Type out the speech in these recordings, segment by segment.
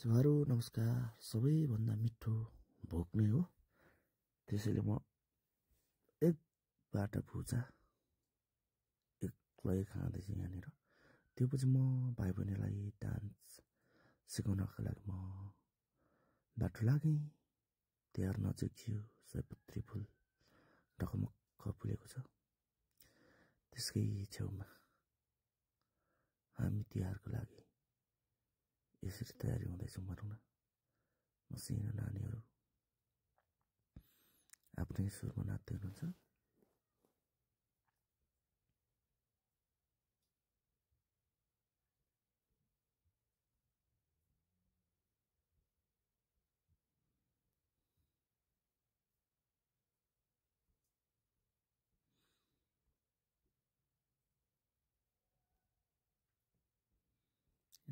साथीहरु नमस्कार। सबैभन्दा मिठो भोक नै हो। त्यसैले म एक बाटा भुजा एक्लै खाँदैछु यहाँनिर। त्यो पछि म भाइ बहिनीलाई डान्स सिकाउनका लागि म बाटो लागेँ। तिहार नजिक थियो। सयपत्री फुल ढकमक्क फुलेको छ। त्यसकै छेउमा हामी तिहारको लागि यसरी तयारी हुँदैछौँ भनौँ न। मसिनो नानीहरू आफ्नै सुरमा नाच्दै हुनुहुन्छ।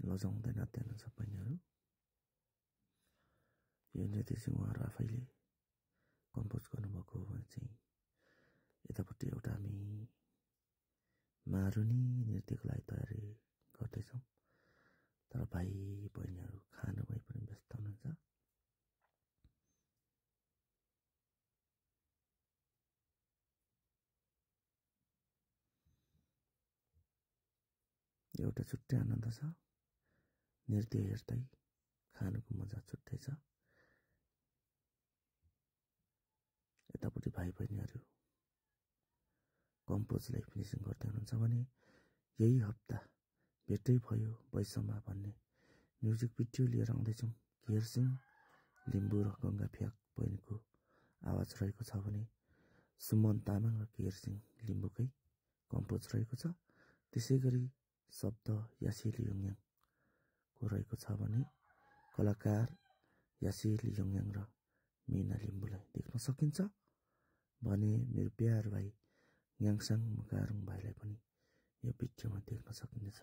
लजाउँदै नाच्दै हुनुहुन्छ बहिनीहरू। यो नृत्य चाहिँ उहाँहरू आफैले कम्पोज गर्नुभएको हो भने चाहिँ यतापट्टि एउटा हामी मारुनी नृत्यको लागि तयारी गर्दैछौँ। तर भाइ बहिनीहरू खानुमै पनि व्यस्त हुनुहुन्छ। एउटा छुट्टै आनन्द छ। नृत्य हेर्दै खानुको मजा छुट्टै छ। यतापट्टि भाइ बहिनीहरू कम्पोजलाई फिनिसिङ गर्दै हुनुहुन्छ भने यही हप्ता भेटै भयो वैशमा भन्ने म्युजिक भिडियो लिएर आउँदैछौँ। केयर सिंह लिम्बू र गङ्गा फ्याक बहिनीको आवाज रहेको छ भने सुमन तामाङ र केयर सिंह लिम्बूकै कम्पोज रहेको छ। त्यसै गरी शब्द यासी लियोङयाङको रहेको छ भने कलाकार यासी लियोङयाङ र मिना लिम्बूलाई देख्न सकिन्छ भने मेरो प्यार भाइ याङसाङ मुगारुङ भाइलाई पनि यो भिडियोमा देख्न सकिनेछ।